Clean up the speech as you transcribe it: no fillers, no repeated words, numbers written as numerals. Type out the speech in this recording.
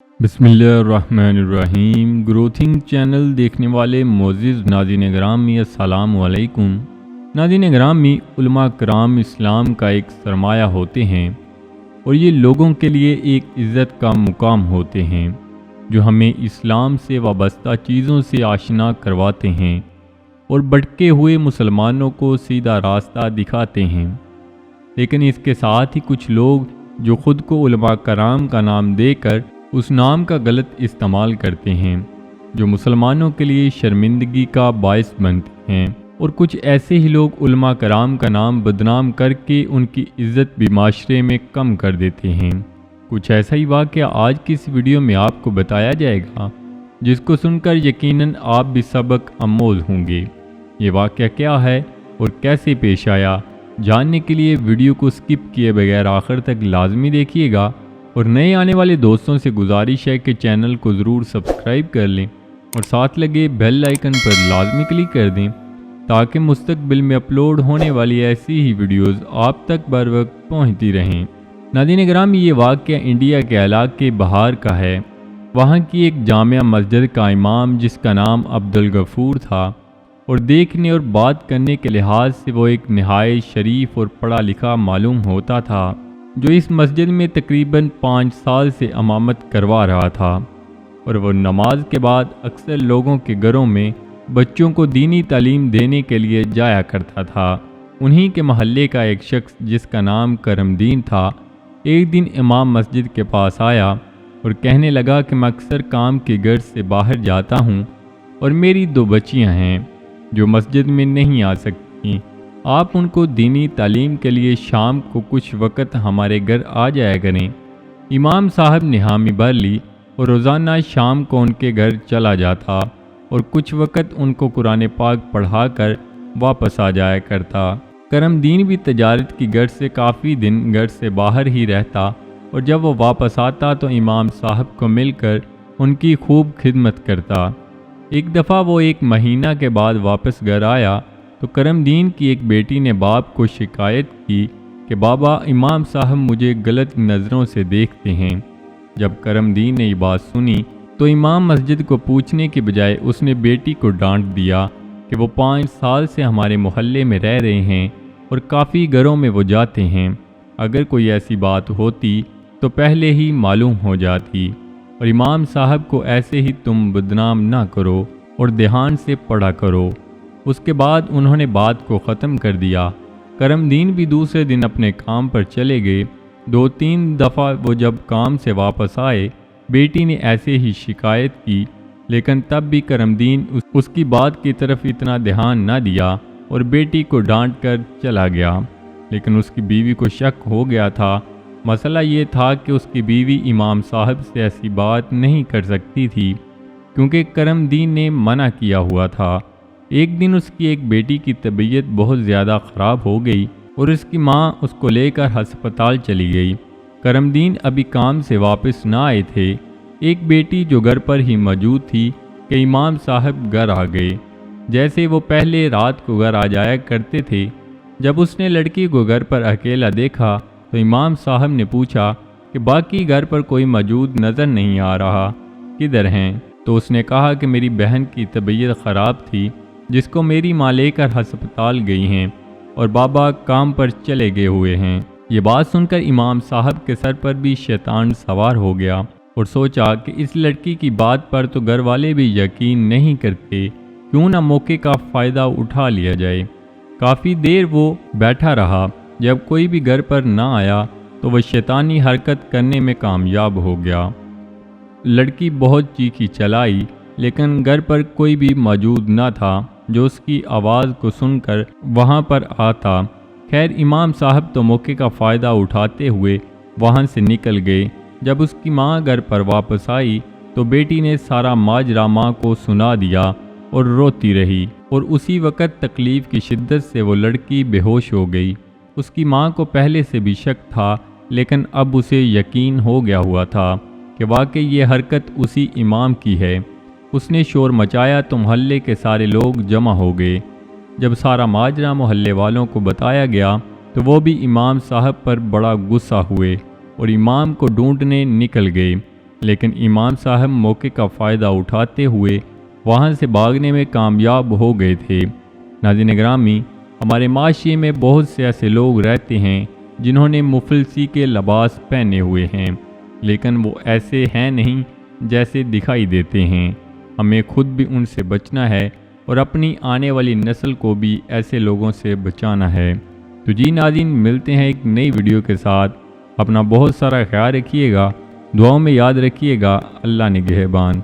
बिस्मिल्लाहिर्रहमानिर्रहीम। ग्रोथिंग चैनल देखने वाले मोअज़्ज़िज़ नाज़रीन ग्रामी, अस्सलाम वालेकुम। नाज़रीन ग्रामी, उलमा कराम इस्लाम का एक सरमाया होते हैं और ये लोगों के लिए एक इज़्ज़त का मुकाम होते हैं जो हमें इस्लाम से वाबस्ता चीज़ों से आशना करवाते हैं और भटके हुए मुसलमानों को सीधा रास्ता दिखाते हैं। लेकिन इसके साथ ही कुछ लोग जो ख़ुद को उलमा कराम का नाम देकर उस नाम का गलत इस्तेमाल करते हैं, जो मुसलमानों के लिए शर्मिंदगी का बायस बनते हैं। और कुछ ऐसे ही लोग उलमा कराम का नाम बदनाम करके उनकी इज़्ज़त भी माशरे में कम कर देते हैं। कुछ ऐसा ही वाक़या आज की इस वीडियो में आपको बताया जाएगा, जिसको सुनकर यकीनन आप भी सबक आमोज़ होंगे। ये वाक़या क्या है और कैसे पेश आया, जानने के लिए वीडियो को स्किप किए बगैर आखिर तक लाजमी देखिएगा। और नए आने वाले दोस्तों से गुजारिश है कि चैनल को ज़रूर सब्सक्राइब कर लें और साथ लगे बेल आइकन पर लाजमी क्लिक कर दें, ताकि मुस्तकबिल में अपलोड होने वाली ऐसी ही वीडियोस आप तक बर वक्त पहुँचती रहें। नाज़रीन ग्रामी, ये वाक़या इंडिया के इलाके बहार का है। वहाँ की एक जामिया मस्जिद का इमाम, जिसका नाम अब्दुल गफूर था, और देखने और बात करने के लिहाज से वो एक नहायत शरीफ और पढ़ा लिखा मालूम होता था, जो इस मस्जिद में तकरीबन 5 साल से इमामत करवा रहा था। और वो नमाज के बाद अक्सर लोगों के घरों में बच्चों को दीनी तालीम देने के लिए जाया करता था। उन्हीं के महल्ले का एक शख्स, जिसका नाम करमदीन था, एक दिन इमाम मस्जिद के पास आया और कहने लगा कि मैं अक्सर काम के घर से बाहर जाता हूँ और मेरी 2 बच्चियाँ हैं जो मस्जिद में नहीं आ सकती। आप उनको दीनी तालीम के लिए शाम को कुछ वक़्त हमारे घर आ जाया करें। इमाम साहब ने हामी भर ली और रोज़ाना शाम को उनके घर चला जाता और कुछ वक़्त उनको कुरान पाक पढ़ाकर वापस आ जाया करता। करमदीन भी तजारत की गर्ज से काफ़ी दिन घर से बाहर ही रहता और जब वो वापस आता तो इमाम साहब को मिलकर उनकी खूब खिदमत करता। एक दफ़ा वो 1 महीना के बाद वापस घर आया तो करमदीन की एक बेटी ने बाप को शिकायत की कि बाबा, इमाम साहब मुझे गलत नज़रों से देखते हैं। जब करमदीन ने ये बात सुनी तो इमाम मस्जिद को पूछने के बजाय उसने बेटी को डांट दिया कि वो 5 साल से हमारे मोहल्ले में रह रहे हैं और काफ़ी घरों में वो जाते हैं। अगर कोई ऐसी बात होती तो पहले ही मालूम हो जाती, और इमाम साहब को ऐसे ही तुम बदनाम ना करो और ध्यान से पढ़ा करो। उसके बाद उन्होंने बात को ख़त्म कर दिया। करमदीन भी दूसरे दिन अपने काम पर चले गए। 2-3 दफ़ा वो जब काम से वापस आए, बेटी ने ऐसे ही शिकायत की, लेकिन तब भी करमदीन उसकी बात की तरफ इतना ध्यान न दिया और बेटी को डांट कर चला गया। लेकिन उसकी बीवी को शक हो गया था। मसला ये था कि उसकी बीवी इमाम साहब से ऐसी बात नहीं कर सकती थी, क्योंकि करमदीन ने मना किया हुआ था। एक दिन उसकी एक बेटी की तबीयत बहुत ज़्यादा ख़राब हो गई और उसकी माँ उसको लेकर हस्पताल चली गई। करमदीन अभी काम से वापस ना आए थे। एक बेटी जो घर पर ही मौजूद थी कि इमाम साहब घर आ गए। जैसे वो पहले रात को घर आ जाया करते थे। जब उसने लड़की को घर पर अकेला देखा तो इमाम साहब ने पूछा कि बाकी घर पर कोई मौजूद नज़र नहीं आ रहा, किधर हैं? तो उसने कहा कि मेरी बहन की तबीयत ख़राब थी, जिसको मेरी माँ लेकर हस्पताल गई हैं और बाबा काम पर चले गए हुए हैं। ये बात सुनकर इमाम साहब के सर पर भी शैतान सवार हो गया और सोचा कि इस लड़की की बात पर तो घर वाले भी यकीन नहीं करते, क्यों ना मौके का फ़ायदा उठा लिया जाए। काफ़ी देर वो बैठा रहा। जब कोई भी घर पर ना आया तो वह शैतानी हरकत करने में कामयाब हो गया। लड़की बहुत चीखी चलाई, लेकिन घर पर कोई भी मौजूद न था जो उसकी आवाज़ को सुनकर वहाँ पर आता। खैर, इमाम साहब तो मौके का फ़ायदा उठाते हुए वहाँ से निकल गए। जब उसकी माँ घर पर वापस आई तो बेटी ने सारा माजरा माँ को सुना दिया और रोती रही, और उसी वक़्त तकलीफ़ की शिद्दत से वो लड़की बेहोश हो गई। उसकी माँ को पहले से भी शक था, लेकिन अब उसे यकीन हो गया हुआ था कि वाकई ये हरकत उसी इमाम की है। उसने शोर मचाया तो मोहल्ले के सारे लोग जमा हो गए। जब सारा माजरा मोहल्ले वालों को बताया गया तो वो भी इमाम साहब पर बड़ा गुस्सा हुए और इमाम को ढूंढने निकल गए। لیکن امام صاحب موقع کا فائدہ اٹھاتے ہوئے وہاں سے بھاگنے میں کامیاب ہو گئے تھے۔ ناظرین گرامی، ہمارے معاشرے میں بہت سے ایسے لوگ رہتے ہیں جنہوں نے مفلسی کے لباس پہنے ہوئے ہیں، لیکن وہ ایسے ہیں نہیں جیسے دکھائی دیتے ہیں۔ ہمیں خود بھی ان سے بچنا ہے اور اپنی آنے والی نسل کو بھی ایسے لوگوں سے بچانا ہے۔ تو جی ناظرین، ملتے ہیں ایک نئی ویڈیو کے ساتھ۔ اپنا بہت سارا خیال رکھیے گا، دعاؤں میں یاد رکھیے گا۔ اللہ نگہبان۔